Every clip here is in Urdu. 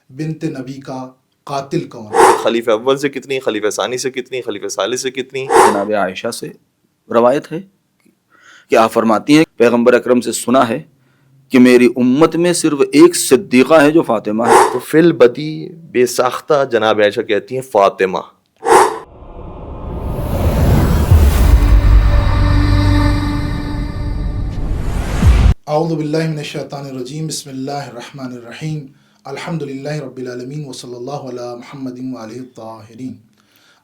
بنت نبی کا قاتل کون؟ خلیفہ اول سے کتنی، خلیفہ ثانی سے کتنی، خلیفہ ثالث سے کتنی؟ جناب عائشہ سے روایت ہے کہ آپ فرماتی ہیں پیغمبر اکرم سے سنا ہے کہ میری امت میں صرف ایک صدیقہ ہے جو فاطمہ ہے. تو فی البدی بے ساختہ جناب عائشہ کہتی ہیں فاطمہ. اعوذ باللہ من الشیطان الرجیم، بسم اللہ الرحمن الرحیم، الحمد للہ رب العالمین وصلی اللہ علی محمد وآلہ الطاہرین.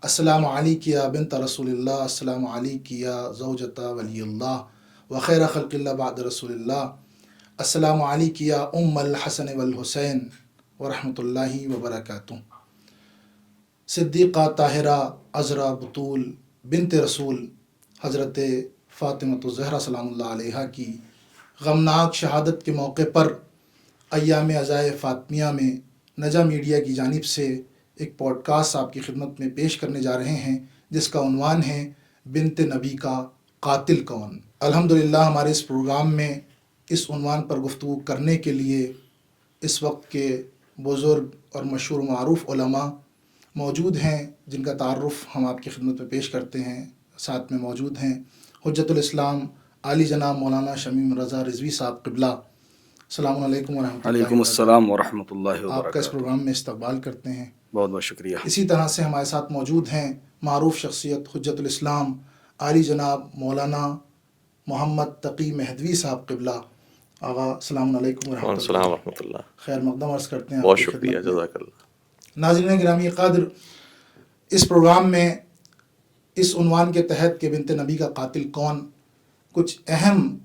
السلام علیک یا بنت رسول اللہ، السلام علیک یا زوجۃ ولی اللہ وخیر خلق اللہ بعد رسول اللہ، السلام علیک یا ام الحسن والحسین ورحمۃ اللہ وبرکاتہ. صدیقہ طاہرہ عذرا بطول بنت رسول حضرت فاطمۃ الزہرا سلام اللہ علیہا کی غمناک شہادت کے موقع پر ایام عزائے فاطمیہ میں نجا میڈیا کی جانب سے ایک پوڈ کاسٹ آپ کی خدمت میں پیش کرنے جا رہے ہیں جس کا عنوان ہے بنت نبی کا قاتل کون. الحمدللہ ہمارے اس پروگرام میں اس عنوان پر گفتگو کرنے کے لیے اس وقت کے بزرگ اور مشہور و معروف علماء موجود ہیں جن کا تعارف ہم آپ کی خدمت میں پیش کرتے ہیں. ساتھ میں موجود ہیں حجت الاسلام عالی جناب مولانا شمیم رضا رضوی صاحب قبلہ. السلام علیکم ورحمۃ اللہ. علیکم السلام ورحمۃ اللہ آپ کا اس وبرکاتہ. پروگرام میں استقبال کرتے ہیں. بہت بہت شکریہ. اسی طرح سے ہمارے ساتھ موجود ہیں معروف شخصیت حجت الاسلام عالی جناب مولانا محمد تقی مہدوی صاحب قبلہ. آغا السلام علیکم ورحمۃ السلام اللہ. ورحمۃ اللہ. خیر مقدم عرض کرتے ہیں. بہت شکریہ، جزاک اللہ. ناظرین گرامی قدر، اس پروگرام میں اس عنوان کے تحت کہ بنت نبی کا قاتل کون کچھ اہم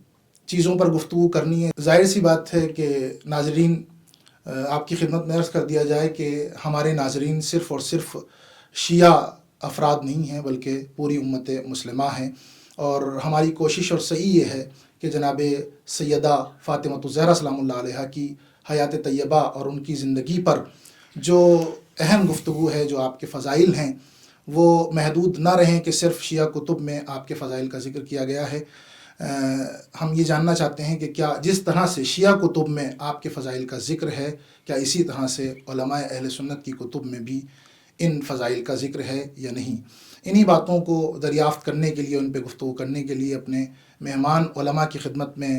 چیزوں پر گفتگو کرنی ہے. ظاہر سی بات ہے کہ ناظرین، آپ کی خدمت میں عرض کر دیا جائے کہ ہمارے ناظرین صرف اور صرف شیعہ افراد نہیں ہیں بلکہ پوری امت مسلمہ ہیں، اور ہماری کوشش اور سعی یہ ہے کہ جناب سیدہ فاطمۃ الزہرا سلام اللہ علیہا کی حیات طیبہ اور ان کی زندگی پر جو اہم گفتگو ہے، جو آپ کے فضائل ہیں، وہ محدود نہ رہیں کہ صرف شیعہ کتب میں آپ کے فضائل کا ذکر کیا گیا ہے. ہم یہ جاننا چاہتے ہیں کہ کیا جس طرح سے شیعہ کتب میں آپ کے فضائل کا ذکر ہے، کیا اسی طرح سے علماء اہل سنت کی کتب میں بھی ان فضائل کا ذکر ہے یا نہیں. انہی باتوں کو دریافت کرنے کے لیے، ان پہ گفتگو کرنے کے لیے اپنے مہمان علماء کی خدمت میں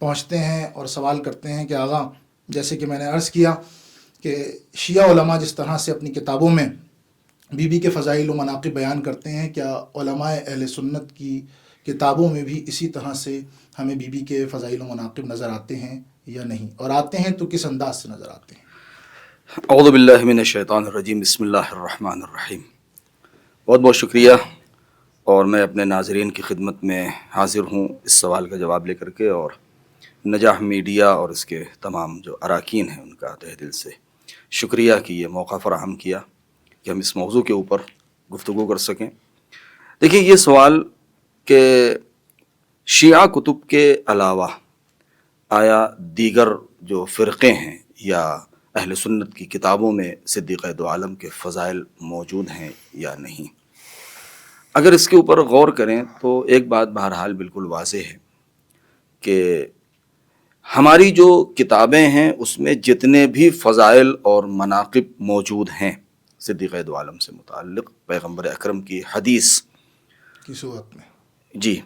پہنچتے ہیں اور سوال کرتے ہیں کہ آغا، جیسے کہ میں نے عرض کیا کہ شیعہ علماء جس طرح سے اپنی کتابوں میں بی بی کے فضائل و مناقب بیان کرتے ہیں، کیا علماء اہل سنت کی کتابوں میں بھی اسی طرح سے ہمیں بی بی کے فضائل و مناقب نظر آتے ہیں یا نہیں، اور آتے ہیں تو کس انداز سے نظر آتے ہیں؟ اعوذ باللہ من الشیطان الرجیم، بسم اللہ الرحمن الرحیم. بہت بہت شکریہ، اور میں اپنے ناظرین کی خدمت میں حاضر ہوں اس سوال کا جواب لے کر کے، اور نجاح میڈیا اور اس کے تمام جو اراکین ہیں ان کا تہ دل سے شکریہ کہ یہ موقع فراہم کیا کہ ہم اس موضوع کے اوپر گفتگو کر سکیں. دیکھیے، یہ سوال کہ شیعہ کتب کے علاوہ آیا دیگر جو فرقے ہیں یا اہل سنت کی کتابوں میں صدیقہ دو عالم کے فضائل موجود ہیں یا نہیں، اگر اس کے اوپر غور کریں تو ایک بات بہرحال بالکل واضح ہے کہ ہماری جو کتابیں ہیں اس میں جتنے بھی فضائل اور مناقب موجود ہیں صدیقہ دو عالم سے متعلق پیغمبر اکرم کی حدیث کی صورت میں، جی،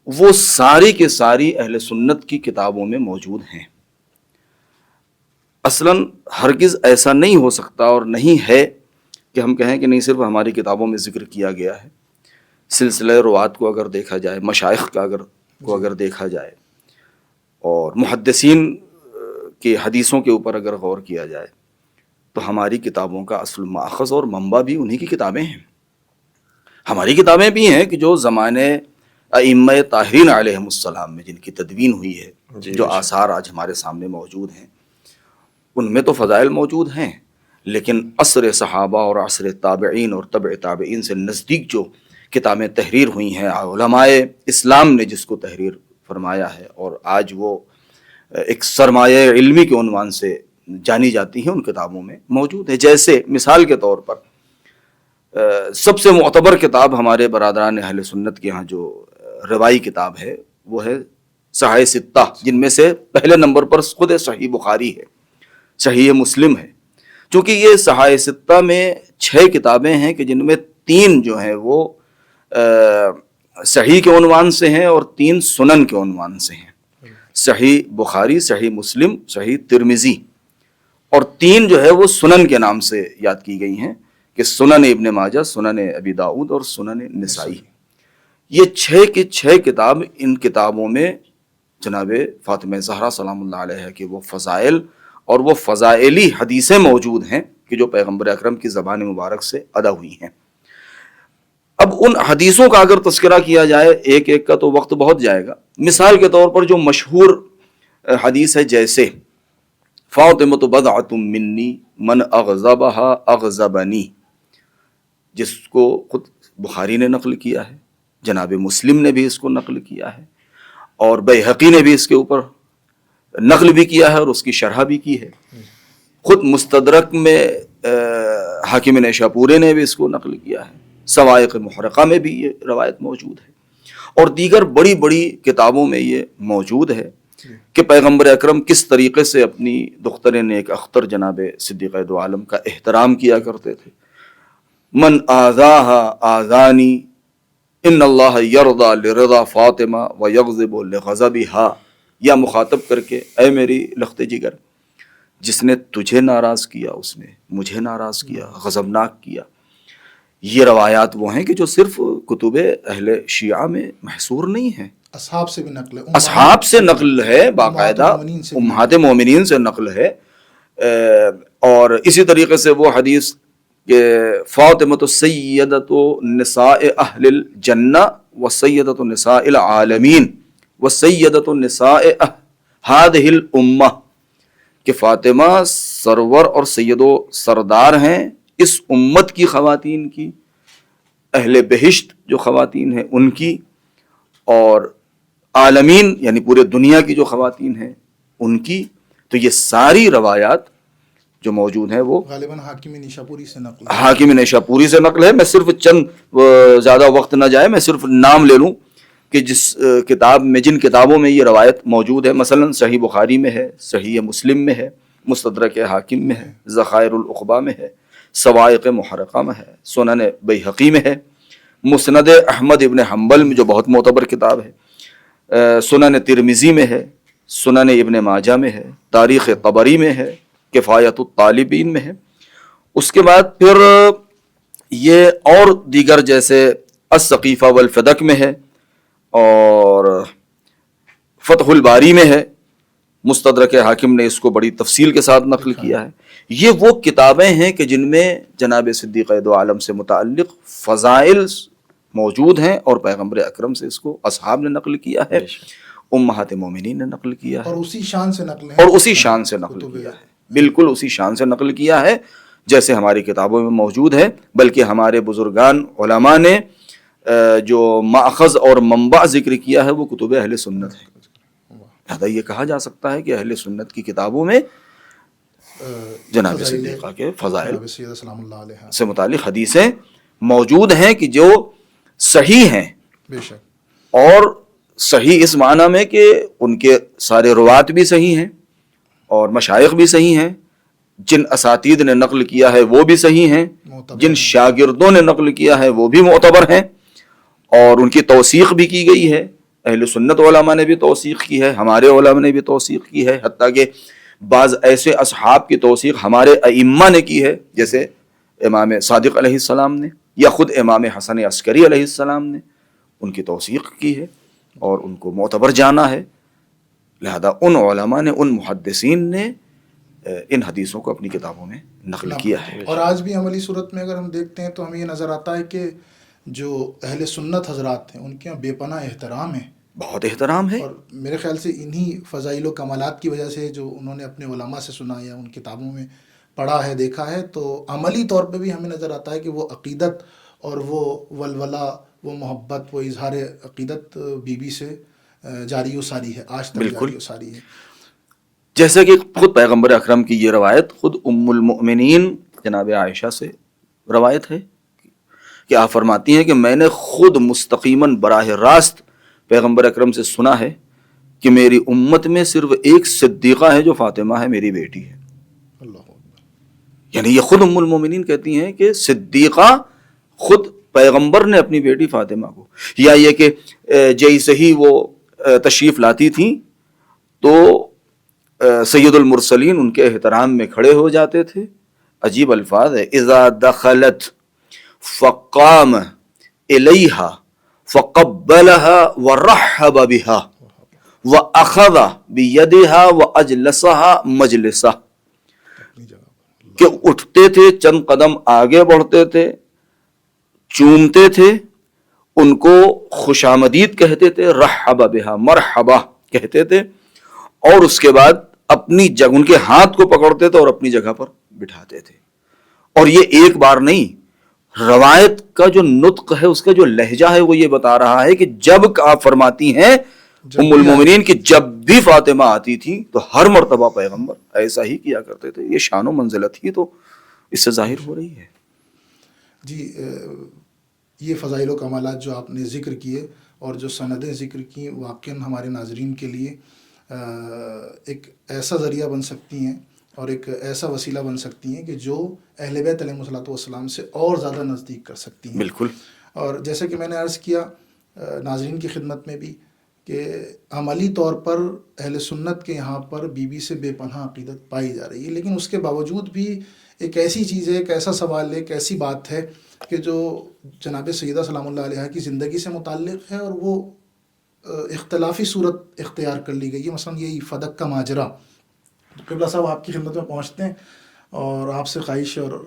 وہ ساری کے ساری اہل سنت کی کتابوں میں موجود ہیں. اصلاً ہرگز ایسا نہیں ہو سکتا اور نہیں ہے کہ ہم کہیں کہ نہیں صرف ہماری کتابوں میں ذکر کیا گیا ہے. سلسلہ روات کو اگر دیکھا جائے، مشائخ کا اگر دیکھا جائے، اور محدثین کی حدیثوں کے اوپر اگر غور کیا جائے، تو ہماری کتابوں کا اصل ماخذ اور منبع بھی انہی کی کتابیں ہیں. ہماری کتابیں بھی ہیں کہ جو زمانے ائمہ طاہرین علیہم السلام میں جن کی تدوین ہوئی ہے، جو آثار آج ہمارے سامنے موجود ہیں، ان میں تو فضائل موجود ہیں، لیکن عصر صحابہ اور عصر تابعین اور تبع تابعین سے نزدیک جو کتابیں تحریر ہوئی ہیں، علماء اسلام نے جس کو تحریر فرمایا ہے اور آج وہ ایک سرمایہ علمی کے عنوان سے جانی جاتی ہیں، ان کتابوں میں موجود ہے. جیسے مثال کے طور پر سب سے معتبر کتاب ہمارے برادران اہل سنت کے ہاں جو روائی کتاب ہے وہ ہے صحیح ستہ، جن میں سے پہلے نمبر پر خود صحیح بخاری ہے، صحیح مسلم ہے، چونکہ یہ صحائح ستہ میں 6 کتابیں ہیں کہ جن میں 3 جو ہیں وہ صحیح کے عنوان سے ہیں اور 3 سنن کے عنوان سے ہیں، صحیح بخاری، صحیح مسلم، صحیح ترمذی، اور 3 جو ہے وہ سنن کے نام سے یاد کی گئی ہیں کہ سنن ابن ماجہ، سنن ابی داؤد اور سنن نسائی۔ یہ 6 کی 6 کتاب، ان کتابوں میں جناب فاطمہ زہرا سلام اللہ علیہ کے وہ فضائل اور وہ فضائلی حدیثیں موجود ہیں کہ جو پیغمبر اکرم کی زبان مبارک سے ادا ہوئی ہیں۔ اب ان حدیثوں کا اگر تذکرہ کیا جائے ایک ایک کا تو وقت بہت جائے گا۔ مثال کے طور پر جو مشہور حدیث ہے جیسے فاطمۃ بضعۃ منی من اغضبها اغضبنی، جس کو خود بخاری نے نقل کیا ہے، جناب مسلم نے بھی اس کو نقل کیا ہے، اور بیہقی نے بھی اس کے اوپر نقل بھی کیا ہے اور اس کی شرح بھی کی ہے، خود مستدرک میں حاکم نیشاپوری نے بھی اس کو نقل کیا ہے، صواعق محرقہ میں بھی یہ روایت موجود ہے، اور دیگر بڑی بڑی کتابوں میں یہ موجود ہے کہ پیغمبر اکرم کس طریقے سے اپنی دختر نیک اختر جناب صدیقہ دو عالم کا احترام کیا کرتے تھے۔ من آذاها آذانی ان اللہ یرضی لرضا فاطمہ ویغضب لغضبها، یا مخاطب کر کے اے میری لخت جگر، جس نے تجھے ناراض کیا اس نے مجھے ناراض کیا، غضبناک کیا۔ یہ روایات وہ ہیں کہ جو صرف کتب اہل شیعہ میں محصور نہیں ہیں، اصحاب سے بھی نقل ہے، اصحاب سے نقل ہے، باقاعدہ امہات مومنین سے نقل ہے۔ اور اسی طریقے سے وہ حدیث کہ فاطمۃ سیدۃ نساء اہل الجنہ و سیدۃ نساء العالمین و سیدۃ نساء ہذہ الامہ، کہ فاطمہ سرور اور سید و سردار ہیں اس امت کی خواتین کی، اہل بہشت جو خواتین ہیں ان کی، اور عالمین یعنی پورے دنیا کی جو خواتین ہیں ان کی۔ تو یہ ساری روایات جو موجود ہیں وہ غالباً حاکم نیشاپوری سے نقل ہے، حاکم نیشاپوری سے نقل ہے۔ میں صرف چند زیادہ وقت نہ جائے، میں صرف نام لے لوں کہ جس کتاب میں، جن کتابوں میں یہ روایت موجود ہے، مثلا صحیح بخاری میں ہے، صحیح مسلم میں ہے، مستدرک حاکم میں ہے، ذخائر العقبہ میں ہے، صواعق محرقہ میں ہے، سنن بیہقی میں ہے، مسند احمد ابن حنبل میں جو بہت معتبر کتاب ہے، سنن ترمذی میں ہے، سنن ابن ماجہ میں ہے، تاریخ طبری میں ہے، کفایت الطالبین میں ہے۔ اس کے بعد پھر یہ اور دیگر جیسے السقیفہ والفدق میں ہے، اور فتح الباری میں ہے، مستدرک حاکم نے اس کو بڑی تفصیل کے ساتھ نقل کیا ہے۔ یہ وہ کتابیں ہیں کہ جن میں جناب صدیقہ دو عالم سے متعلق فضائل موجود ہیں، اور پیغمبر اکرم سے اس کو اصحاب نے نقل کیا ہے، امہات مومنین نے نقل کیا ہے، اور اسی شان سے نقل ہے، اور اسی شان سے نقل کیا ہے، بالکل اسی شان سے نقل کیا ہے جیسے ہماری کتابوں میں موجود ہے۔ بلکہ ہمارے بزرگان علماء نے جو ماخذ اور منبع ذکر کیا ہے وہ کتب اہل سنت ہے، لہذا یہ کہا جا سکتا ہے کہ اہل سنت کی کتابوں میں جناب صدیقہ کے فضائل سلام اللہ علیہ سے متعلق حدیثیں موجود ہیں کہ جو صحیح ہیں، بے شک، اور صحیح اس معنی میں کہ ان کے سارے روات بھی صحیح ہیں اور مشائخ بھی صحیح ہیں، جن اساتید نے نقل کیا ہے وہ بھی صحیح ہیں، جن شاگردوں نے نقل کیا ہے وہ بھی معتبر ہیں، اور ان کی توثیق بھی کی گئی ہے۔ اہل سنت علماء نے بھی توثیق کی ہے، ہمارے علماء نے بھی توثیق کی ہے، حتیٰ کہ بعض ایسے اصحاب کی توثیق ہمارے ائمہ نے کی ہے، جیسے امام صادق علیہ السلام نے، یا خود امام حسن عسکری علیہ السلام نے ان کی توثیق کی ہے اور ان کو معتبر جانا ہے۔ لہذا ان علماء نے، ان محدثین نے ان حدیثوں کو اپنی کتابوں میں نقل کیا ہے۔ اور آج بھی عملی صورت میں اگر ہم دیکھتے ہیں تو ہمیں یہ نظر آتا ہے کہ جو اہل سنت حضرات ہیں ان کے یہاں بے پناہ احترام ہے، بہت احترام ہے، اور میرے خیال سے انہی فضائل و کمالات کی وجہ سے جو انہوں نے اپنے علماء سے سنا یا ان کتابوں میں پڑھا ہے، دیکھا ہے، تو عملی طور پہ بھی ہمیں نظر آتا ہے کہ وہ عقیدت اور وہ ولولہ، وہ محبت، وہ اظہار عقیدت بی بی سے جاری و ساری ہے، آج تک جاری و ساری ہے۔ جیسے کہ خود پیغمبر اکرم کی یہ روایت خود ام المؤمنین جناب عائشہ سے روایت ہے کہ آپ فرماتی ہیں کہ میں نے خود مستقیماً براہ راست پیغمبر اکرم سے سنا ہے کہ میری امت میں صرف ایک صدیقہ ہے جو فاطمہ ہے، میری بیٹی ہے۔ اللہ اکبر۔ یعنی یہ خود ام المومنین کہتی ہیں کہ صدیقہ خود پیغمبر نے اپنی بیٹی فاطمہ کو، یا یہ کہ جیسے ہی وہ تشریف لاتی تھیں تو سید المرسلین ان کے احترام میں کھڑے ہو جاتے تھے. عجیب الفاظ ہے، اذا دخلت فقام الیہا فقبلها ورحب بها واخذ بیدها واجلسها مجلسہ، کہ اٹھتے تھے، چند قدم آگے بڑھتے تھے، چومتے تھے، ان کو خوش آمدید کہتے تھے، رحب بہا مرحبا کہتے تھے، اور اس کے بعد اپنی جگہ ان کے ہاتھ کو پکڑتے تھے اور اپنی جگہ پر بٹھاتے تھے. اور یہ ایک بار نہیں، روایت کا جو نطق ہے، اس کا جو لہجہ ہے، وہ یہ بتا رہا ہے کہ جب آپ فرماتی ہیں ام المومنین کہ جب بھی فاطمہ آتی تھی تو ہر مرتبہ پیغمبر ایسا ہی کیا کرتے تھے. یہ شان و منزلت ہی تو اس سے ظاہر ہو رہی ہے. جی، یہ فضائل و کمالات جو آپ نے ذکر کیے اور جو سندیں ذکر کی، واقعاً ہمارے ناظرین کے لیے ایک ایسا ذریعہ بن سکتی ہیں اور ایک ایسا وسیلہ بن سکتی ہیں کہ جو اہل بیت علیہم الصلوۃ والسلام سے اور زیادہ نزدیک کر سکتی ہیں. بالکل. اور جیسے کہ میں نے عرض کیا ناظرین کی خدمت میں بھی کہ عملی طور پر اہل سنت کے یہاں پر بی بی سے بے پناہ عقیدت پائی جا رہی ہے، لیکن اس کے باوجود بھی ایک ایسی چیز ہے، ایک ایسا سوال ہے، ایک ایسی بات ہے کہ جو جناب سیدہ سلام اللہ علیہا کی زندگی سے متعلق ہے اور وہ اختلافی صورت اختیار کر لی گئی ہے. مثلا یہی فدق کا ماجرا، قبلہ صاحب آپ کی خدمت میں پہنچتے ہیں اور آپ سے خواہش اور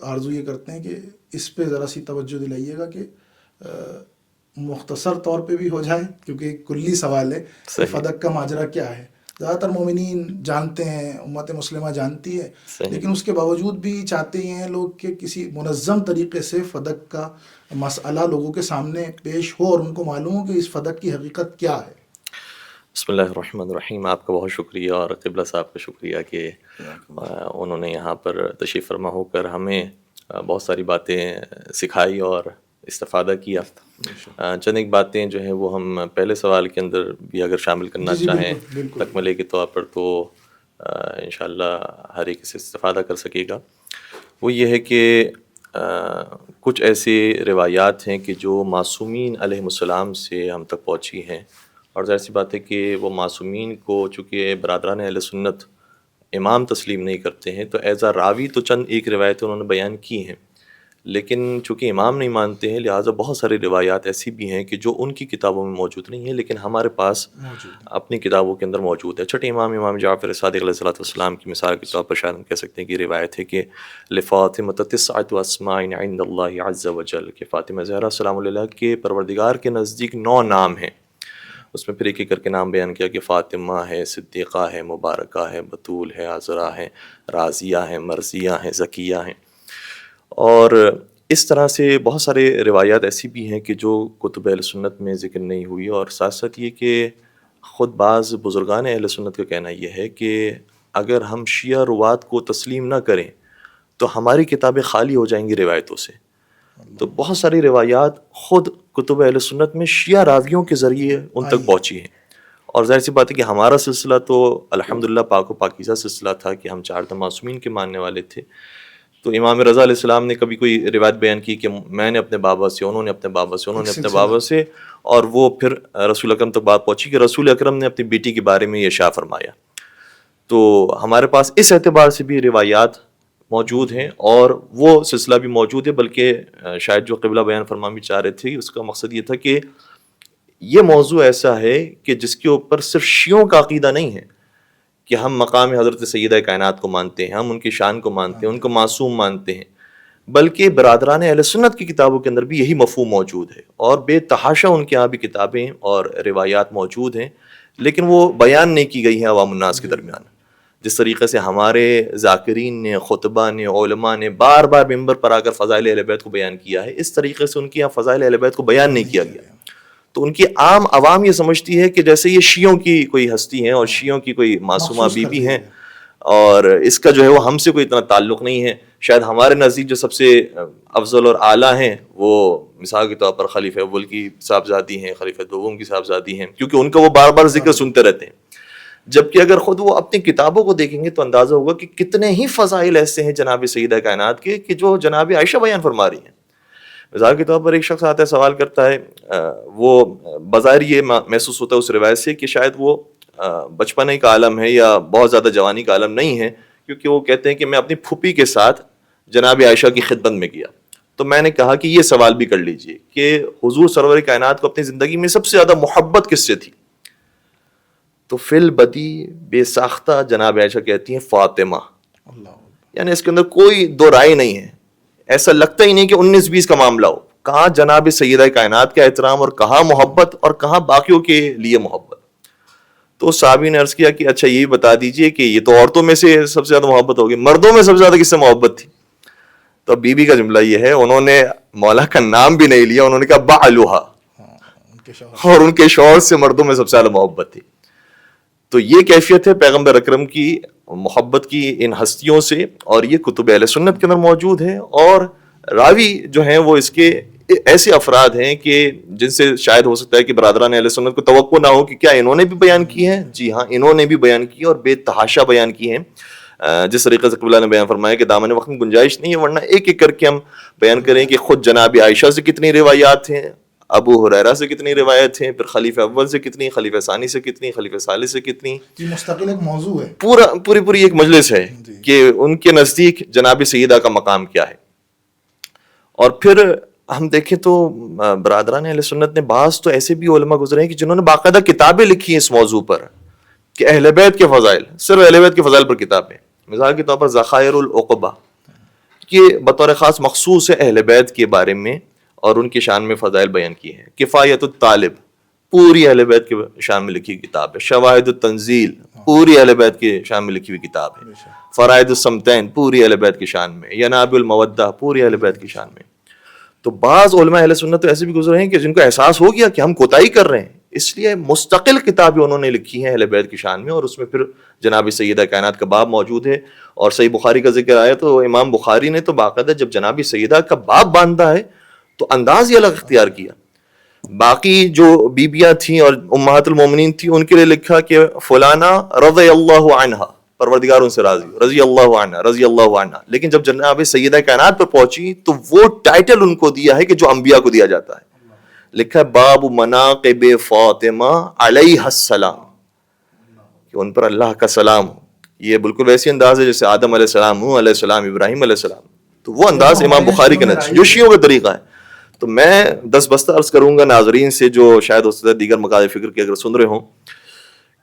آرزو یہ کرتے ہیں کہ اس پہ ذرا سی توجہ دلائیے گا کہ مختصر طور پہ بھی ہو جائے، کیونکہ ایک کلی سوال ہے کہ فدق کا ماجرا کیا ہے. زیادہ تر مومنین جانتے ہیں، امت مسلمہ جانتی ہے، لیکن اس کے باوجود بھی چاہتے ہیں لوگ کہ کسی منظم طریقے سے فدق کا مسئلہ لوگوں کے سامنے پیش ہو اور ان کو معلوم ہو کہ اس فدق کی حقیقت کیا ہے. بسم اللہ الرحمن الرحیم. آپ کا بہت شکریہ اور قبلہ صاحب کا شکریہ کہ انہوں نے یہاں پر تشریف فرما ہو کر ہمیں بہت ساری باتیں سکھائی اور استفادہ کیا. چند ایک باتیں جو ہیں وہ ہم پہلے سوال کے اندر بھی اگر شامل کرنا چاہیں تکملے کے طور پر تو انشاءاللہ ہر ایک سے استفادہ کر سکے گا. وہ یہ ہے کہ کچھ ایسی روایات ہیں کہ جو معصومین علیہم السلام سے ہم تک پہنچی ہیں، اور ظاہر سی بات ہے کہ وہ معصومین کو چونکہ برادران اہل سنت امام تسلیم نہیں کرتے ہیں تو ایز اے راوی تو چند ایک روایتیں انہوں نے بیان کی ہیں، لیکن چونکہ امام نہیں مانتے ہیں لہٰذا بہت ساری روایات ایسی بھی ہیں کہ جو ان کی کتابوں میں موجود نہیں ہیں لیکن ہمارے پاس اپنی کتابوں کے اندر موجود ہے. چھٹے امام جعفر صادق علیہ الصلوۃ والسلام کی مثال کے طور پر شاید ہم کہہ سکتے ہیں کہ روایت ہے کہ لفاطمۃ تسعۃ اسماء عند اللہ عز وجل، کہ فاطمہ زہرا سلام اللہ کے پروردگار کے نزدیک 9 نام ہیں. اس میں پھر ایک ایک کر کے نام بیان کیا کہ فاطمہ ہے، صدیقہ ہے، مبارکہ ہے، بطول ہے، عذرا ہے، راضیہ ہے، مرضیہ ہیں، زکیہ ہیں. اور اس طرح سے بہت سارے روایات ایسی بھی ہیں کہ جو کتب اہل سنت میں ذکر نہیں ہوئی. اور ساتھ ساتھ یہ کہ خود بعض بزرگان اہل سنت کا کہنا یہ ہے کہ اگر ہم شیعہ روات کو تسلیم نہ کریں تو ہماری کتابیں خالی ہو جائیں گی روایتوں سے. تو بہت ساری روایات خود کتب اہل سنت میں شیعہ راویوں کے ذریعے ان تک پہنچی ہیں. اور ظاہر سی بات ہے کہ ہمارا سلسلہ تو الحمدللہ پاک و پاکیزہ سلسلہ تھا کہ ہم 4 معصومین کے ماننے والے تھے. تو امام رضا علیہ السلام نے کبھی کوئی روایت بیان کی کہ میں نے اپنے بابا سے، انہوں نے اپنے بابا سے، انہوں نے اپنے بابا سے، اور وہ پھر رسول اکرم تک بات پہنچی کہ رسول اکرم نے اپنی بیٹی کے بارے میں یہ ارشاد فرمایا. تو ہمارے پاس اس اعتبار سے بھی روایات موجود ہیں اور وہ سلسلہ بھی موجود ہے. بلکہ شاید جو قبلہ بیان فرما بھی چاہ رہے تھے اس کا مقصد یہ تھا کہ یہ موضوع ایسا ہے کہ جس کے اوپر صرف شیعوں کا عقیدہ نہیں ہے کہ ہم مقام حضرت سیدہ کائنات کو مانتے ہیں، ہم ان کی شان کو مانتے ہیں، ان کو معصوم مانتے ہیں، بلکہ برادران اہل سنت کی کتابوں کے اندر بھی یہی مفہوم موجود ہے. اور بے تحاشا ان کے یہاں بھی کتابیں اور روایات موجود ہیں، لیکن وہ بیان نہیں کی گئی ہیں عوام الناس کے درمیان. جس طریقے سے ہمارے ذاکرین نے، خطبہ نے، علماء نے بار بار ممبر پر آ کر فضائل اہل بیت کو بیان کیا ہے، اس طریقے سے ان کے یہاں فضائل اہل بیت کو بیان نہیں کیا گیا. تو ان کی عام عوام یہ سمجھتی ہے کہ جیسے یہ شیعوں کی کوئی ہستی ہیں اور شیعوں کی کوئی معصومہ بی بی ہیں، اور اس کا جو ہے وہ ہم سے کوئی اتنا تعلق نہیں ہے. شاید ہمارے نزدیک جو سب سے افضل اور اعلیٰ ہیں وہ مثال کے طور پر خلیفہ اول کی صاحبزادی ہیں، خلیفہ دوم کی صاحبزادی ہیں، کیونکہ ان کا وہ بار بار ذکر سنتے رہتے ہیں. جبکہ اگر خود وہ اپنی کتابوں کو دیکھیں گے تو اندازہ ہوگا کہ کتنے ہی فضائل ایسے ہیں جناب سیدہ کائنات کے کہ جو جناب عائشہ بیان فرما رہی ہیں. مثال کے طور پر ایک شخص آتا ہے سوال کرتا ہے, وہ بظاہر یہ محسوس ہوتا ہے اس روایت سے کہ شاید وہ بچپنے کا عالم ہے یا بہت زیادہ جوانی کا عالم نہیں ہے, کیونکہ وہ کہتے ہیں کہ میں اپنی پھوپھی کے ساتھ جناب عائشہ کی خدمت میں گیا. تو میں نے کہا کہ یہ سوال بھی کر لیجئے کہ حضور سرور کائنات کو اپنی زندگی میں سب سے زیادہ محبت کس سے تھی؟ تو فی البدی بے ساختہ جناب عائشہ کہتی ہیں فاطمہ. یعنی اس کے اندر کوئی دو رائے نہیں ہے, ایسا لگتا ہی نہیں کہ 19-20 کا معاملہ ہو. کہاں جناب سیدہ کائنات کا احترام اور کہاں محبت اور کہاں باقیوں کے لیے محبت. تو صحابی نے عرض کیا کہ اچھا یہ بتا دیجئے کہ یہ تو عورتوں میں سے سب سے زیادہ محبت ہوگی, مردوں میں سب سے زیادہ کس سے محبت تھی؟ تو بی بی کا جملہ یہ ہے, انہوں نے مولا کا نام بھی نہیں لیا, انہوں نے کہا بعلوہا, اور ان کے شوہر سے مردوں میں سب سے زیادہ محبت تھی. تو یہ کیفیت ہے پیغمبر اکرم کی محبت کی ان ہستیوں سے, اور یہ کتب اہل سنت کے اندر موجود ہے. اور راوی جو ہیں وہ اس کے ایسے افراد ہیں کہ جن سے شاید ہو سکتا ہے کہ برادران اہل سنت کو توقع نہ ہو کہ کیا انہوں نے بھی بیان کی ہیں. جی ہاں, انہوں نے بھی بیان کی اور بے تحاشا بیان کی ہیں. جس طریقے سے قبلہ نے بیان فرمایا کہ دامن وقت میں گنجائش نہیں ہے, ورنہ ایک ایک کر کے ہم بیان کریں کہ خود جناب عائشہ سے کتنی روایات ہیں, ابو ہریرہ سے کتنی روایت ہیں, پھر خلیفہ اول سے کتنی, خلیفہ ثانی سے کتنی, خلیفہ ثالث سے کتنی. یہ مستقل ایک موضوع ہے, پوری ایک مجلس ہے کہ ان کے نزدیک جناب سیدہ کا مقام کیا ہے. اور پھر ہم دیکھیں تو برادران اہل سنت نے بعض تو ایسے بھی علماء گزرے ہیں کہ جنہوں نے باقاعدہ کتابیں لکھی ہیں اس موضوع پر کہ اہل بیت کے فضائل, صرف اہل بیت کے فضائل پر کتابیں. مثال کے طور پر ذخائر العقبہ کہ بطور خاص مخصوص ہے اہل بیت کے بارے میں اور ان کی شان میں فضائل بیان کیے ہیں. کفایت الطالب پوری اہل بیت کے شان میں لکھی کتاب ہے. شواہد التنزیل پوری اہل بیت کے شان میں لکھی ہوئی کتاب ہے. فرائض الصمتین پوری اہل بیت کی شان میں. یناب المودہ پوری اہل بیت کی شان میں. تو بعض علماء اہل سنت تو ایسے بھی گزرے ہیں کہ جن کو احساس ہو گیا کہ ہم کوتاہی کر رہے ہیں, اس لیے مستقل کتابیں انہوں نے لکھی ہیں اہل بیت کی شان میں, اور اس میں پھر جناب سیدہ کائنات کا باب موجود ہے. اور صحیح بخاری کا ذکر آیا تو امام بخاری نے تو باقاعدہ جب جناب سیدہ کا باب باندھا ہے تو انداز ہی الگ اختیار کیا. باقی جو بیبیاں تھیں اور امہات المومنین تھیں ان کے لیے لکھا کہ فلانا رضی اللہ عنہا, پروردگار ان سے راضی, رضی اللہ عنہ, رضی اللہ عنہ. لیکن جب جناب سیدہ کائنات پر پہنچی تو وہ ٹائٹل ان کو دیا ہے کہ جو انبیاء کو دیا جاتا ہے. لکھا ہے باب مناقب فاطمہ علیہ السلام, کہ ان پر اللہ کا سلام ہو. یہ بالکل ویسی انداز ہے جیسے آدم علیہ السلام ہوں, علیہ السلام, ابراہیم علیہ السلام. تو وہ انداز امام بخاری کا نتیجہ جو شیعوں کا طریقہ ہے. تو میں دس بستہ عرض کروں گا ناظرین سے جو شاید اس سے دیگر مقاصد فکر کے اگر سن رہے ہوں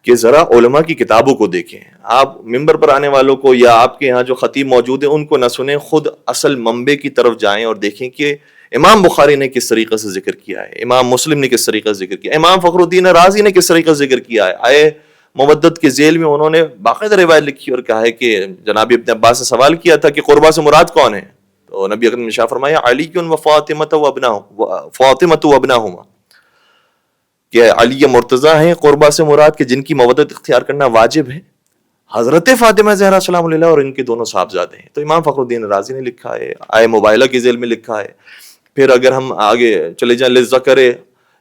کہ ذرا علماء کی کتابوں کو دیکھیں. آپ ممبر پر آنے والوں کو یا آپ کے یہاں جو خطیب موجود ہیں ان کو نہ سنیں, خود اصل منبع کی طرف جائیں اور دیکھیں کہ امام بخاری نے کس طریقے سے ذکر کیا ہے, امام مسلم نے کس طریقے سے ذکر کیا, امام فخر الدین رازی نے کس طریقے سے ذکر کیا ہے. آئے مودت کے ذیل میں انہوں نے باقاعدہ روایت لکھی اور کہا ہے کہ جناب ابن عباس سے سوال کیا تھا کہ قربا سے مراد کون ہے, تو نبی اکرم نے ارشاد فرمایا علی و فاطمۃ و ابناہما, کہ علی مرتضیٰ ہیں قربا سے مراد کہ جن کی مودت اختیار کرنا واجب ہے, حضرت فاطمہ زہرا سلام علیہ اور ان کے دونوں صاحبزادے ہیں. تو امام فخر الدین رازی نے لکھا ہے, آئے موبائلہ کے ذیل میں لکھا ہے. پھر اگر ہم آگے چلے جائیں للذکر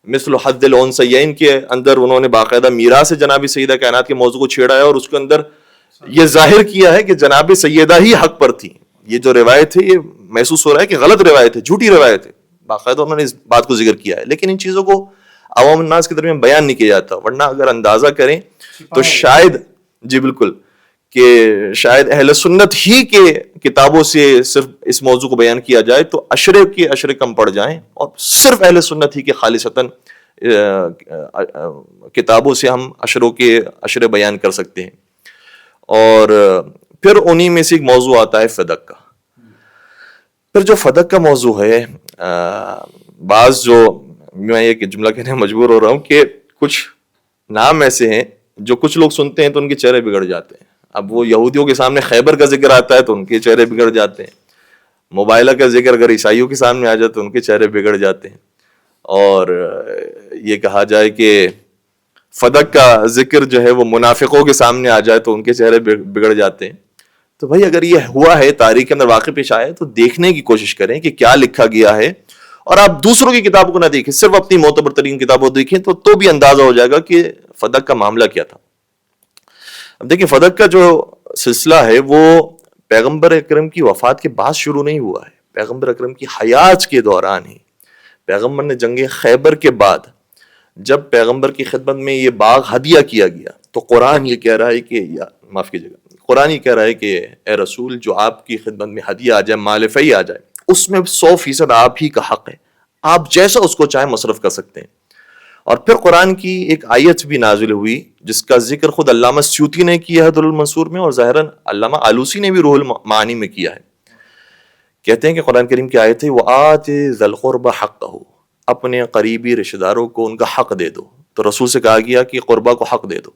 مثل حظ الانثیین کے اندر انہوں نے باقاعدہ میراث جناب سیدہ کائنات کے موضوع کو چھیڑا ہے اور اس کے اندر یہ ظاہر کیا ہے کہ جناب سیدہ ہی حق پر تھی. یہ جو روایت ہے یہ محسوس ہو رہا ہے کہ غلط روایت ہے, جھوٹی روایت ہے. باقاعدہ انہوں نے اس بات کو ذکر کیا ہے, لیکن ان چیزوں کو عوام الناس کے درمیان بیان نہیں کیا جاتا. ورنہ اگر اندازہ کریں تو شاید, جی بالکل, کہ شاید اہل سنت ہی کے کتابوں سے صرف اس موضوع کو بیان کیا جائے تو اشرے کے اشرے کم پڑ جائیں, اور صرف اہل سنت ہی کے خالصتاً کتابوں سے ہم اشروں کے اشرے بیان کر سکتے ہیں. اور پھر انہی میں سے ایک موضوع آتا ہے فدق کا. پھر جو فدق کا موضوع ہے, بعض جو میں یہ جملہ کہنے مجبور ہو رہا ہوں کہ کچھ نام ایسے ہیں جو کچھ لوگ سنتے ہیں تو ان کے چہرے بگڑ جاتے ہیں. اب وہ یہودیوں کے سامنے خیبر کا ذکر آتا ہے تو ان کے چہرے بگڑ جاتے ہیں, موبائلہ کا ذکر اگر عیسائیوں کے سامنے آ جائے تو ان کے چہرے بگڑ جاتے ہیں, اور یہ کہا جائے کہ فدق کا ذکر جو ہے وہ منافقوں کے سامنے آ جائے تو ان کے چہرے بگڑ جاتے ہیں. تو بھائی اگر یہ ہوا ہے, تاریخ کے اندر واقع پیش آیا ہے, تو دیکھنے کی کوشش کریں کہ کیا لکھا گیا ہے, اور آپ دوسروں کی کتابوں کو نہ دیکھیں, صرف اپنی معتبر ترین کتابوں کو دیکھیں تو بھی اندازہ ہو جائے گا کہ فدق کا معاملہ کیا تھا. اب دیکھیں فدق کا جو سلسلہ ہے وہ پیغمبر اکرم کی وفات کے بعد شروع نہیں ہوا ہے، پیغمبر اکرم کی حیات کے دوران ہی پیغمبر نے جنگ خیبر کے بعد جب پیغمبر کی خدمت میں یہ باغ ہدیہ کیا گیا تو قرآن یہ کہہ رہا ہے کہ معاف کیجیے گا، قرآن یہ کہہ رہا ہے کہ اے رسول جو آپ کی خدمت میں ہدیہ آ جائے، مال فی آ جائے، اس میں 100% آپ ہی کا حق ہے، آپ جیسا اس کو چاہے مصرف کر سکتے ہیں۔ اور پھر قرآن کی ایک آیت بھی نازل ہوئی جس کا ذکر خود علامہ سیوطی نے کیا ہے در المنصور میں، اور ظاہراً علامہ آلوسی نے بھی روح المعانی میں کیا ہے۔ کہتے ہیں کہ قرآن کریم کی آیت ہے وَآتِ ذَا الْقُرْبَ حَقَّهُ، اپنے قریبی رشتہ داروں کو ان کا حق دے دو۔ تو رسول سے کہا گیا کہ قربہ کو حق دے دو۔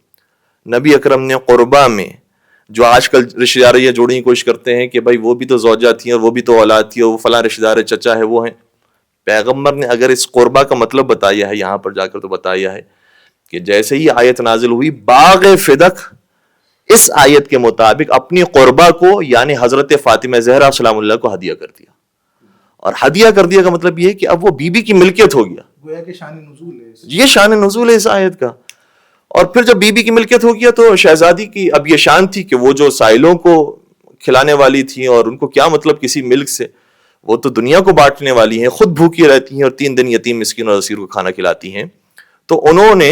نبی اکرم نے قربہ میں جو آج کل رشتہ دار یہ جوڑنے کی کوشش کرتے ہیں کہ بھائی وہ بھی تو زوجہ تھی اور وہ بھی تو اولاد تھی اور وہ فلاں رشتہ دار ہے، چچا ہے، وہ ہیں، پیغمبر نے اگر اس قربہ کا مطلب بتایا ہے یہاں پر جا کر تو بتایا ہے کہ جیسے ہی آیت نازل ہوئی باغ فدق اس آیت کے مطابق اپنی قربہ کو یعنی حضرت فاطمہ زہرا سلام اللہ کو ہدیہ کر دیا۔ اور ہدیہ کر دیا کا مطلب یہ ہے کہ اب وہ بی بی کی ملکیت ہو گیا، گویا کہ شان نزول ہے یہ شان نزول ہے اس آیت کا۔ اور پھر جب بی بی کی ملکیت ہو گیا تو شہزادی کی اب یہ شان تھی کہ وہ جو سائلوں کو کھلانے والی تھی اور ان کو کیا مطلب کسی ملک سے، وہ تو دنیا کو بانٹنے والی ہیں، خود بھوکی رہتی ہیں اور 3 دن یتیم مسکین اور اسیر کو کھانا کھلاتی ہیں۔ تو انہوں نے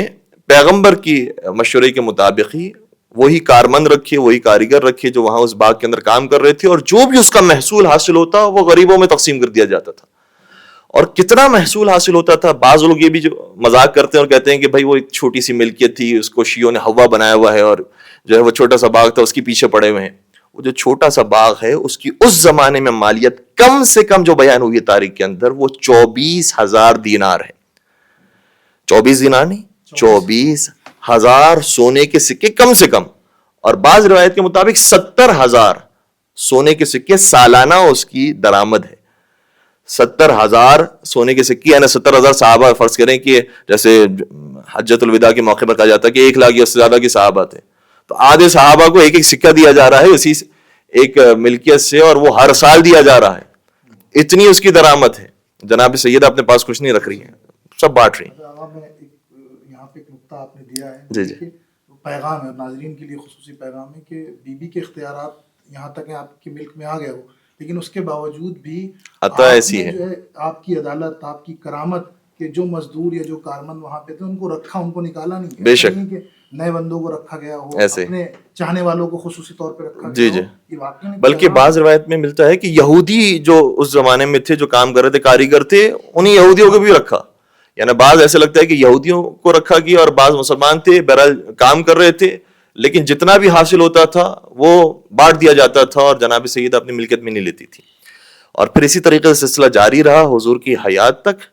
پیغمبر کی مشورے کے مطابق ہی وہی کارمند رکھے، وہی کاریگر رکھے جو وہاں اس باغ کے اندر کام کر رہے تھے، اور جو بھی اس کا محصول حاصل ہوتا وہ غریبوں میں تقسیم کر دیا جاتا تھا۔ اور کتنا محصول حاصل ہوتا تھا، بعض لوگ یہ بھی جو مذاق کرتے ہیں اور کہتے ہیں کہ بھائی وہ ایک چھوٹی سی ملکیت تھی، اس کو شیعوں نے ہوا بنایا ہوا ہے، اور جو ہے وہ چھوٹا سا باغ تھا اس کے پیچھے پڑے ہوئے ہیں۔ وہ جو چھوٹا سا باغ ہے اس کی اس زمانے میں مالیت کم سے کم جو بیان ہوئی ہے تاریخ کے اندر وہ 24,000 دینار ہے۔ 24 دینار نہیں، 24,000 سونے کے سکے کم سے کم، اور بعض روایت کے مطابق 70,000 سونے کے سکے سالانہ اس کی درآمد ہے۔ 70,000 سونے کے سکے یعنی 70,000 صحابہ، فرض کریں کہ جیسے حجۃ الوداع کے موقع پر کہا جاتا ہے کہ 1 لاکھ یا اس سے زیادہ کے صحابہ تھے، تو آدھے صحابہ کو ایک ایک سکہ دیا جا رہا ہے اسی ایک ملکیت سے، اور وہ ہر سال دیا جا رہا ہے، اتنی اس کی درآمد ہے۔ جناب سیدہ اپنے پاس کچھ نہیں رکھ رہی ہیں، سب بانٹ رہی ہیں۔ یہاں پہ ایک نقطہ آپ نے دیا ہے جی جی، پیغام ہے ناظرین کے لیے، خصوصی پیغام ہے کہ بی بی کے اختیارات یہاں تک ہے آپ کے ملک میں آ گئے ہو، لیکن اس کے باوجود بھی عطا ایسی ہے، جو ہے آپ کی عدالت، آپ کی کرامت کہ جو مزدور یا جو کارمند وہاں پہ تھے ان کو رکھا، ان کو نکالا نہیں، بے شک کہ نئے بندوں کو رکھا گیا ہو، ایسے اپنے چاہنے والوں کو خصوصی طور پہ رکھا جی گیا جی، ہو، یہ واقعی میں بلکہ بعض روایت میں ملتا ہے کہ یہودی جو اس زمانے میں تھے جو کام کر رہے تھے، کاریگر تھے، انہیں یہودیوں کو بھی رکھا، یعنی بعض ایسے لگتا ہے کہ یہودیوں کو رکھا گیا اور بعض مسلمان تھے، بہرحال کام کر رہے تھے، لیکن جتنا بھی حاصل ہوتا تھا وہ بانٹ دیا جاتا تھا اور جناب سیدہ اپنی ملکیت میں نہیں لیتی تھی۔ اور پھر اسی طریقے سے سلسلہ جاری رہا حضور کی حیات تک،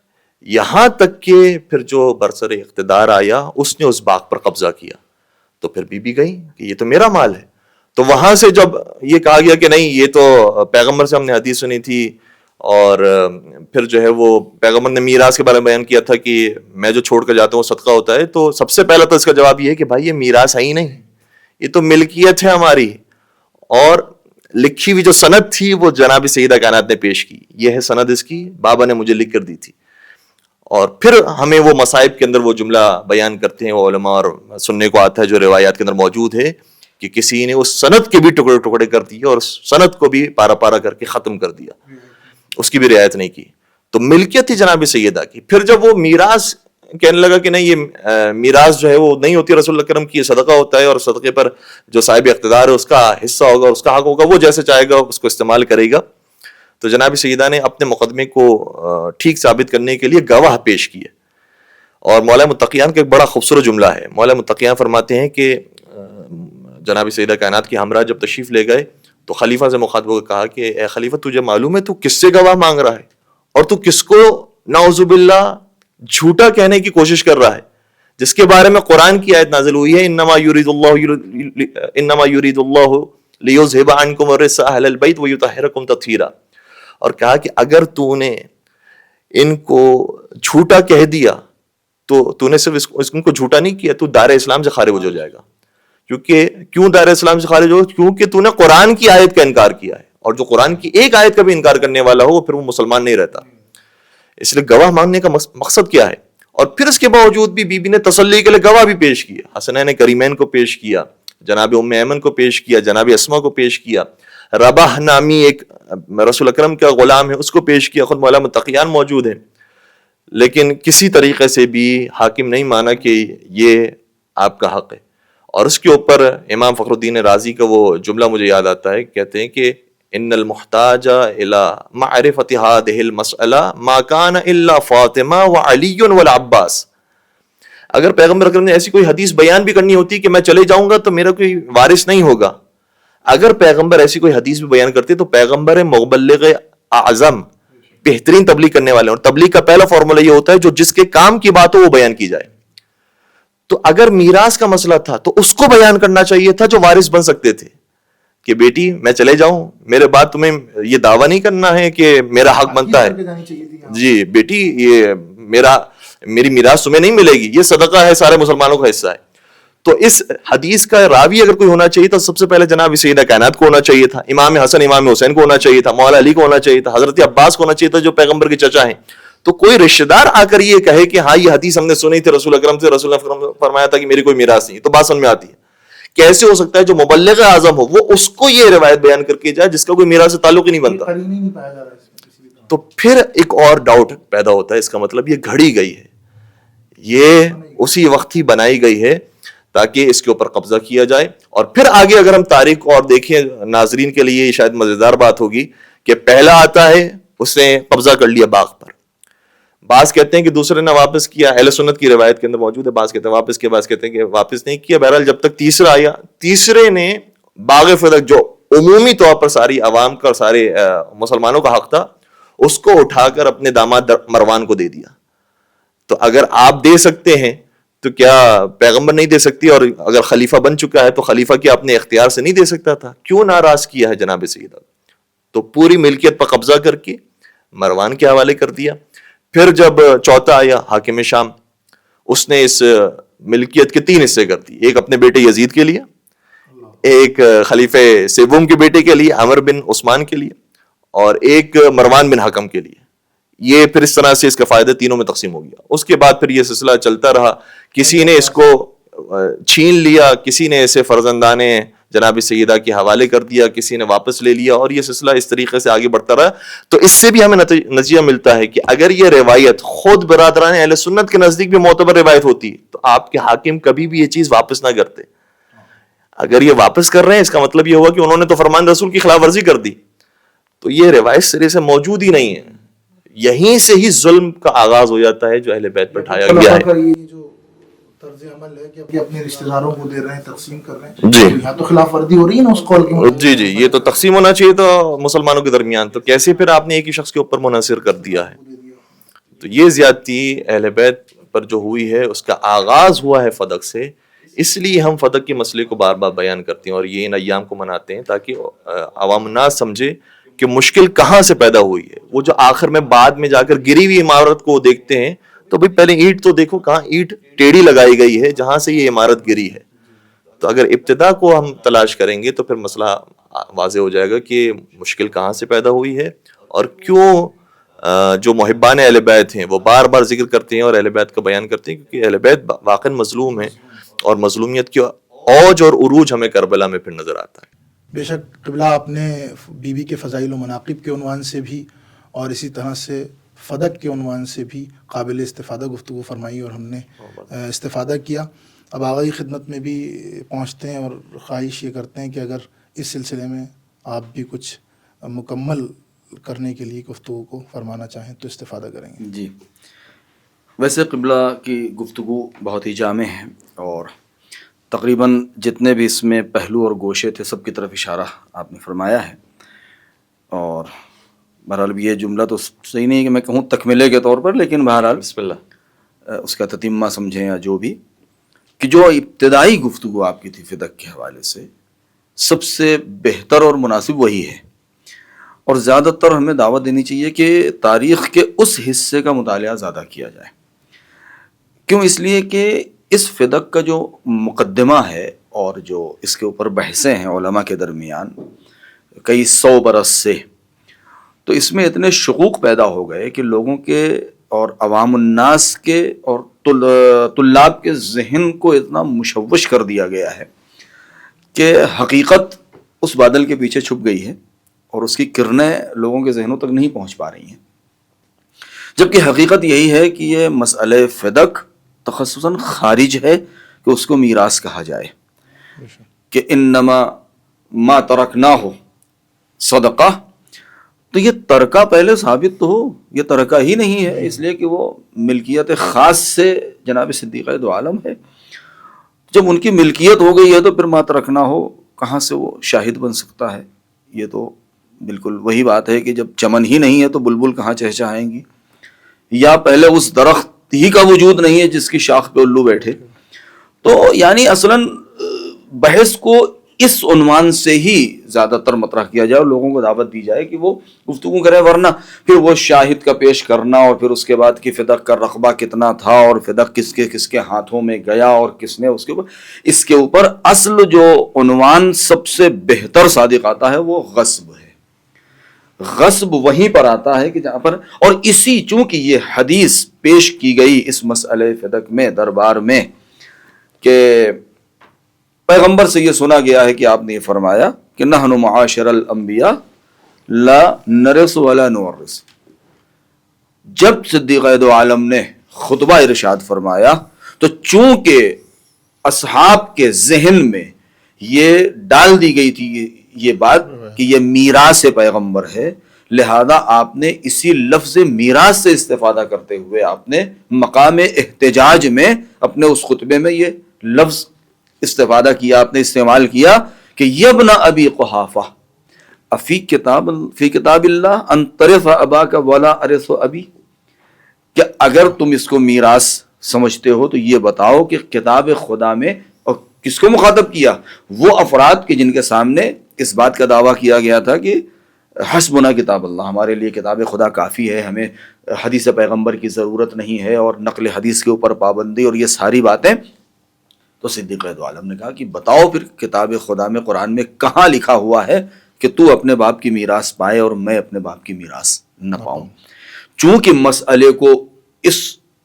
یہاں تک کہ پھر جو برسر اقتدار آیا اس نے اس باغ پر قبضہ کیا، تو پھر بی بی گئی کہ یہ تو میرا مال ہے۔ تو وہاں سے جب یہ کہا گیا کہ نہیں یہ تو پیغمبر سے ہم نے حدیث سنی تھی، اور پھر جو ہے وہ پیغمبر نے میراث کے بارے میں بیان کیا تھا کہ میں جو چھوڑ کر جاتا ہوں صدقہ ہوتا ہے، تو سب سے پہلا تو اس کا جواب یہ ہے کہ بھائی یہ میراث ہے ہی نہیں، یہ تو ملکیت ہے ہماری۔ اور لکھی ہوئی جو سند تھی وہ جناب سیدہ کائنات نے پیش کی، یہ ہے سند اس کی، بابا نے مجھے لکھ کر دی تھی۔ اور پھر ہمیں وہ مصائب کے اندر وہ جملہ بیان کرتے ہیں وہ علماء، اور سننے کو آتا ہے جو روایات کے اندر موجود ہے کہ کسی نے اس سند کے بھی ٹکڑے ٹکڑے کر دیے اور سند کو بھی پارا پارا کر کے ختم کر دیا، اس کی بھی رعایت نہیں کی۔ تو ملکیت تھی جناب سیدہ کی۔ پھر جب وہ میراث کہنے لگا کہ نہیں یہ میراث جو ہے وہ نہیں ہوتی رسول اللہ کرم کی، یہ صدقہ ہوتا ہے، اور صدقے پر جو صاحب اقتدار ہے اس کا حصہ ہوگا، اس کا حق ہوگا، وہ جیسے چاہے گا اس کو استعمال کرے گا۔ تو جناب سیدہ نے اپنے مقدمے کو ٹھیک ثابت کرنے کے لیے گواہ پیش کیے، اور مولا متقیان کا ایک بڑا خوبصورت جملہ ہے۔ مولا متقیان فرماتے ہیں کہ جناب سیدہ کائنات کی ہمراہ جب تشریف لے گئے تو خلیفہ سے مخاطب ہو کے کہا کہ اے خلیفہ تجھے معلوم ہے تو کس سے گواہ مانگ رہا ہے، اور تو کس کو نعوذ باللہ جھوٹا کہنے کی کوشش کر رہا ہے، جس کے بارے میں قرآن کی آیت نازل ہوئی ہے انما یرید اللہ لیذھب عنکم الرجس اہل البیت ویطہرکم تطہیرا۔ اور کہا کہ اگر تو نے ان کو جھوٹا کہہ دیا تو تو نے صرف ان کو جھوٹا نہیں کیا، تو دار اسلام سے خارج ہو جائے گا۔ کیوں دار اسلام سے خارج ہو؟ کیونکہ تو نے قرآن کی آیت کا انکار کیا ہے، اور جو قرآن کی ایک آیت کا بھی انکار کرنے والا ہو پھر وہ مسلمان نہیں رہتا۔ اس لیے گواہ مانگنے کا مقصد کیا ہے؟ اور پھر اس کے باوجود بھی بی بی نے تسلی کے لیے گواہ بھی پیش کیا، حسنین کریمین کو پیش کیا، جناب ام ایمن کو پیش کیا, جناب اسما کو پیش کیا, رباح نامی ایک رسول اکرم کا غلام ہے اس کو پیش کیا, خود مولا متقیان موجود ہیں, لیکن کسی طریقے سے بھی حاکم نہیں مانا کہ یہ آپ کا حق ہے. اور اس کے اوپر امام فخر الدین رازی کا وہ جملہ مجھے یاد آتا ہے, کہتے ہیں کہ ان المحتاج الى معرفت هذه المسئلہ ما كان الا فاطمہ وعلی والعباس. اگر پیغمبر اکرم نے ایسی کوئی حدیث بیان بھی کرنی ہوتی کہ میں چلے جاؤں گا تو میرا کوئی وارث نہیں ہوگا, اگر پیغمبر ایسی کوئی حدیث بھی بیان کرتے تو پیغمبر مبلغ اعظم, بہترین تبلیغ کرنے والے, اور تبلیغ کا پہلا فارمولا یہ ہوتا ہے جو جس کے کام کی بات ہو وہ بیان کی جائے. تو اگر میراث کا مسئلہ تھا تو اس کو بیان کرنا چاہیے تھا جو وارث بن سکتے تھے, کہ بیٹی میں چلے جاؤں, میرے بعد تمہیں یہ دعویٰ نہیں کرنا ہے کہ میرا حق بنتا ہے, جی بیٹی یہ میری میراث تمہیں نہیں ملے گی, یہ صدقہ ہے, سارے مسلمانوں کا حصہ ہے. تو اس حدیث کا راوی اگر کوئی ہونا چاہیے تو سب سے پہلے جناب سیدہ کائنات کو ہونا چاہیے تھا, امام حسن امام حسین کو ہونا چاہیے تھا, مولا علی کو ہونا چاہیے تھا, حضرت عباس کو ہونا چاہیے تھا جو پیغمبر کے چچا ہیں. تو کوئی رشتہ دار آ کر یہ کہے کہ ہاں یہ حدیث ہم نے سنی تھی رسول اکرم سے, رسول اکرم نے فرمایا تھا کہ میری کوئی میراث نہیں, تو بات سمجھ میں آتی ہے. کیسے ہو سکتا ہے جو مبلغ اعظم ہو وہ اس کو یہ روایت بیان کر کے جائے جس کا کوئی میراث سے تعلق ہی نہیں بنتا؟ تو پھر ایک اور ڈاؤٹ پیدا ہوتا ہے, اس کا مطلب یہ گھڑی گئی ہے, یہ اسی وقت ہی بنائی گئی ہے تاکہ اس کے اوپر قبضہ کیا جائے. اور پھر آگے اگر ہم تاریخ اور دیکھیں, ناظرین کے لیے شاید مزیدار بات ہوگی کہ پہلا آتا ہے اس نے قبضہ کر لیا باغ پر, بعض کہتے ہیں کہ دوسرے نے واپس کیا, اہل سنت کی روایت کے اندر موجود ہے, بعض کہتے ہیں واپس کیا, بعض کہتے ہیں کہ واپس نہیں کیا. بہرحال جب تک تیسرا آیا, تیسرے نے باغ فدق جو عمومی طور پر ساری عوام کا اور سارے مسلمانوں کا حق تھا اس کو اٹھا کر اپنے داماد مروان کو دے دیا. تو اگر آپ دے سکتے ہیں تو کیا پیغمبر نہیں دے سکتی؟ اور اگر خلیفہ بن چکا ہے تو خلیفہ کیا اپنے اختیار سے نہیں دے سکتا تھا؟ کیوں ناراض کیا ہے جناب سیدہ؟ تو پوری ملکیت پر قبضہ کر کے مروان کے حوالے کر دیا. پھر جب چوتھا آیا حاکم شام, اس نے اس ملکیت کے 3 حصے کر دی, ایک اپنے بیٹے یزید کے لیے, ایک خلیفہ سیوم کے بیٹے کے لیے عمر بن عثمان کے لیے, اور ایک مروان بن حکم کے لیے. یہ پھر اس طرح سے اس کا فائدہ تینوں میں تقسیم ہو گیا. اس کے بعد پھر یہ سلسلہ چلتا رہا, کسی نے اس کو چھین لیا, کسی نے اسے فرزندانے جناب سیدہ کے حوالے کر دیا, کسی نے واپس لے لیا, اور یہ سلسلہ اس طریقے سے آگے بڑھتا رہا. تو اس سے بھی ہمیں نتیجہ ملتا ہے کہ اگر یہ روایت خود برادران اہل سنت کے نزدیک بھی معتبر روایت ہوتی تو آپ کے حاکم کبھی بھی یہ چیز واپس نہ کرتے. اگر یہ واپس کر رہے ہیں اس کا مطلب یہ ہوا کہ انہوں نے تو فرمان رسول کی خلاف ورزی کر دی. تو یہ روایت سرے سے موجود ہی نہیں ہے. یہیں سے ہی ظلم کا آغاز ہو جاتا ہے جو اہل بیت پر ٹھایا گیا ہے. طرز عمل ہے کہ اپنے رشتہ داروں کو دے رہے ہیں, تقسیم کر رہے ہیں, جی یہاں تو خلاف ورزی ہو رہی ہے نا اس قول کی. جی جی, یہ تو تقسیم ہونا چاہیے تھا مسلمانوں کے درمیان, تو کیسے پھر آپ نے ایک ہی شخص کے اوپر منحصر کر دیا ہے؟ تو یہ زیادتی اہل بیت پر جو ہوئی ہے اس کا آغاز ہوا ہے فدق سے. اس لیے ہم فدق کے مسئلے کو بار بار بیان کرتے ہیں اور یہ ان ایام کو مناتے ہیں تاکہ عوام الناس سمجھے کہ مشکل کہاں سے پیدا ہوئی ہے. وہ جو آخر میں بعد میں جا کر گری ہوئی عمارت کو دیکھتے ہیں تو بھئی پہلے اینٹ تو دیکھو کہاں اینٹ ٹیڑھی لگائی گئی ہے جہاں سے یہ عمارت گری ہے. تو اگر ابتدا کو ہم تلاش کریں گے تو پھر مسئلہ واضح ہو جائے گا کہ مشکل کہاں سے پیدا ہوئی ہے اور کیوں جو محبان اہل بیت ہیں وہ بار بار ذکر کرتے ہیں اور اہل بیت کا بیان کرتے ہیں, کیونکہ اہل بیت واقعا مظلوم ہیں اور مظلومیت کی اوج اور عروج ہمیں کربلا میں پھر نظر آتا ہے. بے شک قبلہ آپ نے بی بی کے فضائل و مناقب کے عنوان سے بھی اور اسی طرح سے فدق کے عنوان سے بھی قابل استفادہ گفتگو فرمائی اور ہم نے استفادہ کیا. اب آغائی خدمت میں بھی پہنچتے ہیں اور خواہش یہ کرتے ہیں کہ اگر اس سلسلے میں آپ بھی کچھ مکمل کرنے کے لیے گفتگو کو فرمانا چاہیں تو استفادہ کریں گے. جی, ویسے قبلہ کی گفتگو بہت ہی جامع ہے اور تقریباً جتنے بھی اس میں پہلو اور گوشے تھے سب کی طرف اشارہ آپ نے فرمایا ہے. اور بہرحال یہ جملہ تو صحیح نہیں کہ میں کہوں تکملے کے طور پر, لیکن بہرحال بسم اللہ اس کا تتمہ سمجھیں یا جو بھی, کہ جو ابتدائی گفتگو آپ کی تھی فدق کے حوالے سے سب سے بہتر اور مناسب وہی ہے. اور زیادہ تر ہمیں دعوت دینی چاہیے کہ تاریخ کے اس حصے کا مطالعہ زیادہ کیا جائے. کیوں؟ اس لیے کہ اس فدق کا جو مقدمہ ہے اور جو اس کے اوپر بحثیں ہیں علماء کے درمیان کئی 100 برس سے, تو اس میں اتنے شکوک پیدا ہو گئے کہ لوگوں کے اور عوام الناس کے اور طلاب کے ذہن کو اتنا مشوش کر دیا گیا ہے کہ حقیقت اس بادل کے پیچھے چھپ گئی ہے اور اس کی کرنیں لوگوں کے ذہنوں تک نہیں پہنچ پا رہی ہیں، جبکہ حقیقت یہی ہے کہ یہ مسئلہ فدق تخصصاً خارج ہے کہ اس کو میراث کہا جائے، کہ انما ما ترکناہ صدقہ، تو یہ ترکہ پہلے ثابت تو ہو، یہ ترکہ ہی نہیں ہے، اس لیے کہ وہ ملکیت خاص سے جناب صدیقہ دو عالم ہے۔ جب ان کی ملکیت ہو گئی ہے تو پھر ما ترکنا ہو کہاں سے وہ شاہد بن سکتا ہے؟ یہ تو بالکل وہی بات ہے کہ جب چمن ہی نہیں ہے تو بلبل کہاں چہچہائیں گی، یا پہلے اس درخت ہی کا وجود نہیں ہے جس کی شاخ پہ الو بیٹھے۔ تو یعنی اصلاً بحث کو اس عنوان سے ہی زیادہ تر مطرح کیا جائے اور لوگوں کو دعوت دی جائے کہ وہ گفتگو کریں، ورنہ پھر وہ شاہد کا پیش کرنا اور پھر اس کے بعد کہ فدق کا رقبہ کتنا تھا اور فدق کس کے ہاتھوں میں گیا اور کس نے اس کے اوپر اصل جو عنوان سب سے بہتر صادق آتا ہے وہ غصب ہے۔ غصب وہیں پر آتا ہے کہ جہاں پر، اور اسی چونکہ یہ حدیث پیش کی گئی اس مسئلہ فدق میں دربار میں کہ پیغمبر سے یہ سنا گیا ہے کہ آپ نے یہ فرمایا کہ نحن معاشر الانبیاء لا نرث ولا نورث۔ جب صدیقہ دو عالم نے خطبہ ارشاد فرمایا تو چونکہ اصحاب کے ذہن میں یہ ڈال دی گئی تھی یہ بات کہ یہ میراث پیغمبر ہے، لہذا آپ نے اسی لفظ میراث سے استفادہ کرتے ہوئے آپ نے مقام احتجاج میں اپنے اس خطبے میں یہ لفظ استفادہ کیا، آپ نے استعمال کیا کہ یبن ابی قحافہ فی کتاب اللہ ان ترث اباک ولا ارث ابی، کہ اگر تم اس کو میراث سمجھتے ہو تو یہ بتاؤ کہ کتاب خدا میں، اور کس کو مخاطب کیا؟ وہ افراد کہ جن کے سامنے اس بات کا دعویٰ کیا گیا تھا کہ حسبنا کتاب اللہ، ہمارے لیے کتاب خدا کافی ہے، ہمیں حدیث پیغمبر کی ضرورت نہیں ہے اور نقل حدیث کے اوپر پابندی اور یہ ساری باتیں۔ تو صدیقہ دو عالم نے کہا کہ بتاؤ پھر کتاب خدا میں، قرآن میں کہاں لکھا ہوا ہے کہ تو اپنے باپ کی میراث پائے اور میں اپنے باپ کی میراث نہ پاؤں۔ چونکہ مسئلے کو اس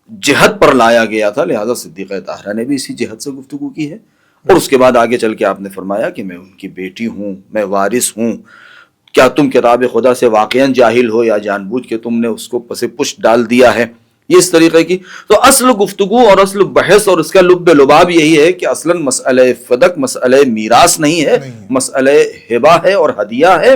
جہت پر لایا گیا تھا لہذا صدیقہ طاہرہ نے بھی اسی جہت سے گفتگو کی ہے، اور اس کے بعد آگے چل کے آپ نے فرمایا کہ میں ان کی بیٹی ہوں، میں وارث ہوں، کیا تم کتاب خدا سے واقعاً جاہل ہو یا جان بوجھ کے تم نے اس کو پس پشت ڈال دیا ہے؟ یہ اس طریقے کی تو اصل گفتگو اور اصل بحث اور اس کا لب لباب یہی ہے کہ اصلاً مسئلہ فدق مسئلہ میراث نہیں ہے، مسئلہ ہبہ ہے اور ہدیہ ہے،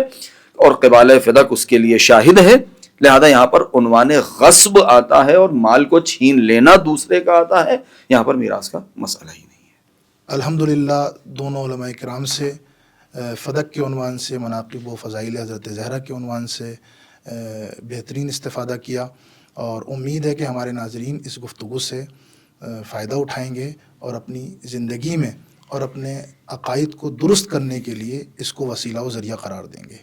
اور قبالہ فدق اس کے لیے شاہد ہے، لہذا یہاں پر عنوان غصب آتا ہے اور مال کو چھین لینا دوسرے کا آتا ہے، یہاں پر میراث کا مسئلہ ہی نہیں ہے۔ الحمدللہ دونوں علماء کرام سے فدق کے عنوان سے، مناقب و فضائل حضرت زہرا کے عنوان سے بہترین استفادہ کیا، اور امید ہے کہ ہمارے ناظرین اس گفتگو سے فائدہ اٹھائیں گے اور اپنی زندگی میں اور اپنے عقائد کو درست کرنے کے لیے اس کو وسیلہ و ذریعہ قرار دیں گے۔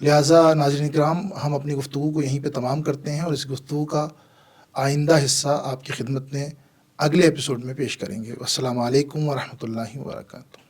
لہٰذا ناظرین کرام، ہم اپنی گفتگو کو یہیں پہ تمام کرتے ہیں اور اس گفتگو کا آئندہ حصہ آپ کی خدمت میں اگلے ایپیسوڈ میں پیش کریں گے۔ السلام علیکم ورحمۃ اللہ وبرکاتہ۔